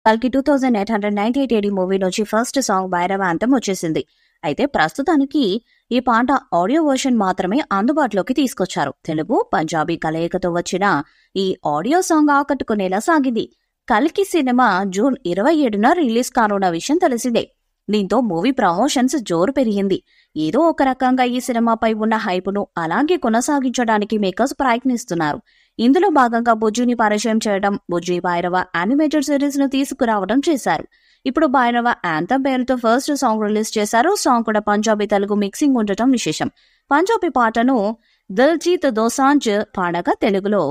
కల్కి 2898 AD movie నుంచి first song Bhairava anthem వచ్చేసింది. అయితే ప్రస్తుతానికి ఈ పాట ఆడియో వర్షన్ మాత్రమే అందుబాటులోకి తీసుకొచ్చారు. తెలుగు, పంజాబీ కలయికతో వచ్చిన ఈ ఆడియో సాంగ్ ఆకట్టుకునేలా సాగింది. కల్కి సినిమా జూన్ 27న రిలీజ్ కానున్న విషయం తెలిసిందే. దీంతో మూవీ ప్రమోషన్స్ జోరు పెరిగింది. ఏదో ఒక రకంగా ఈ సినిమాపై ఉన్న హైపును అలాగే కొనసాగించడానికి మేకర్స్ ప్రయత్నిస్తున్నారు. ఇందులో భాగంగా బుజ్జిని పరిచయం చేయడం, బుజ్జి భైరవ యానిమేటెడ్ సిరీస్ ను తీసుకురావడం చేశారు. ఇప్పుడు భైరవ యాంథమ్ పేరుతో ఫస్ట్ సాంగ్ రిలీజ్ చేశారు. సాంగ్ కూడా పంజాబీ తెలుగు మిక్సింగ్ ఉండటం విశేషం. పంజాబీ పాటను దిల్జీత్ దోసాంజ్ పాడగా తెలుగులో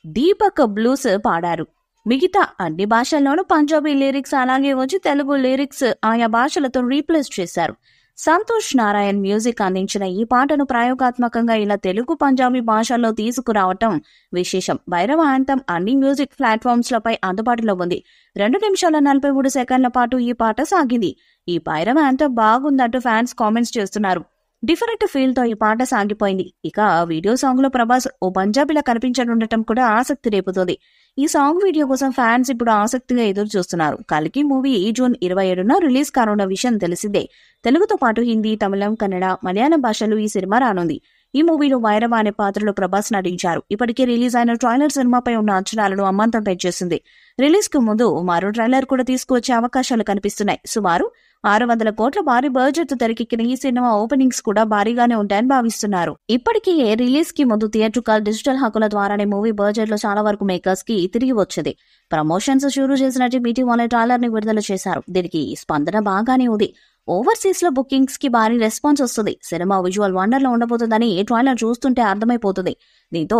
దీపక్ బ్లూస్ పాడారు. మిగతా అన్ని భాషల్లోనూ పంజాబీ లిరిక్స్ అలాగే వచ్చి తెలుగు లిరిక్స్ ఆయా భాషలతో రీప్లేస్ చేశారు. సంతోష్ నారాయణ్ మ్యూజిక్ అందించిన ఈ పాటను ప్రయోగాత్మకంగా ఇలా తెలుగు, పంజాబీ భాషల్లో తీసుకురావటం విశేషం. భైరవ యాంథమ్ అన్ని మ్యూజిక్ ప్లాట్ఫామ్స్ లపై అందుబాటులో ఉంది. 2 నిమిషాల 43 సెకండ్ల పాటు ఈ పాట సాగింది. ఈ భైరవ యాంథమ్ బాగుందంటూ ఫ్యాన్స్ కామెంట్స్ చేస్తున్నారు. డిఫరెంట్ ఫీల్ తో ఈ పాట సాగిపోయింది. ఇక వీడియో సాంగ్ లో ప్రభాస్ ఓ పంజాబీలా కనిపించనుండటం కూడా ఆసక్తి రేపుతోంది. ఈ సాంగ్ వీడియో కోసం ఫ్యాన్స్ ఇప్పుడు ఆసక్తిగా ఎదురు చూస్తున్నారు. కల్కి మూవీ జూన్ 27న రిలీజ్ కానున్న విషయం తెలిసిందే. తెలుగుతో పాటు హిందీ, తమిళం, కన్నడ, మలయాళం భాషలు ఈ సినిమా రానుంది. ఈ మూవీలో భైరవ అనే పాత్రలో ప్రభాస్ నటించారు. ఇప్పటికే రిలీజ్ అయిన ట్రైలర్ సినిమాపై ఉన్న అంచనాలను అమాంతం పెంచేసింది. రిలీజ్ కు ముందు మరో ట్రైలర్ కూడా తీసుకువచ్చే అవకాశాలు కనిపిస్తున్నాయి. సుమారు 600 కోట్ల భారీ బడ్జెట్ తెరకెక్కిన ఈ సినిమా ఓపెనింగ్స్ కూడా భారీగానే ఉంటాయని భావిస్తున్నారు. ఇప్పటికీ రిలీజ్ కి ముందు థియేట్రికల్, డిజిటల్ హక్కుల ద్వారానే మూవీ బడ్జెట్ లో చాలా వరకు మేకర్స్ కి తిరిగి వచ్చింది. ప్రమోషన్స్ షురూ చేసినట్టు మీటి వాళ్ళ ట్రైలర్ ని విడుదల చేశారు. దీనికి స్పందన బాగానే ఉంది. ఓవర్సీస్ లో బుకింగ్స్ కి భారీ రెస్పాన్స్ వస్తుంది. సినిమా విజువల్ వండర్ లో ఉండబోతుందని ఈ ట్రైలర్ చూస్తుంటే అర్థమైపోతుంది. దీంతో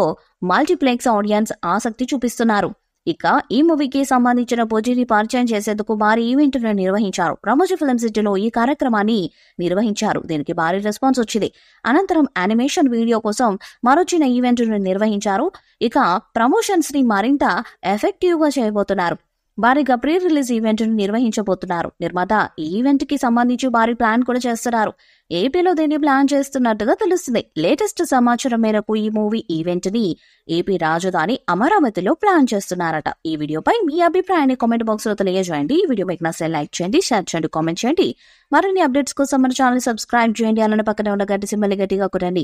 మల్టీప్లెక్స్ ఆడియన్స్ ఆసక్తి చూపిస్తున్నారు. ఇక ఈ మూవీకి సంబంధించిన బుజ్జిని పరిచయం చేసేందుకు భారీ ఈవెంట్ ను నిర్వహించారు. రామోజీ ఫిల్మ్ సిటీలో ఈ కార్యక్రమాన్ని నిర్వహించారు. దీనికి భారీ రెస్పాన్స్ వచ్చింది. అనంతరం యానిమేషన్ వీడియో కోసం మరో చిన్న ఈవెంట్ ను నిర్వహించారు. ఇక ప్రమోషన్స్ ని మరింత ఎఫెక్టివ్ గా చేయబోతున్నారు. భారీగా ప్రీ రిలీజ్ ఈవెంట్ ను నిర్వహించబోతున్నారు. నిర్మాత ఈ ఈవెంట్ కి సంబంధించి భారీ ప్లాన్ కూడా చేస్తున్నారు. ఏపీలో దీన్ని ప్లాన్ చేస్తున్నట్టుగా తెలుస్తుంది. లేటెస్ట్ సమాచారం మేరకు ఈ మూవీ ఈవెంట్ ని ఏపీ రాజధాని అమరావతిలో ప్లాన్ చేస్తున్నారట. ఈ వీడియోపై మీ అభిప్రాయాన్ని కామెంట్ బాక్స్ లో తెలియజేయండి. ఈ వీడియో మీకు నచ్చితే లైక్ చేయండి, షేర్ చేయండి, కామెంట్ చేయండి. మరిన్ని అప్డేట్స్ కోసం మన ఛానల్ సబ్స్క్రైబ్ చేయండి. అలానే పక్కనే ఉన్న గంట సింబల్ గట్టిగా కొట్టండి.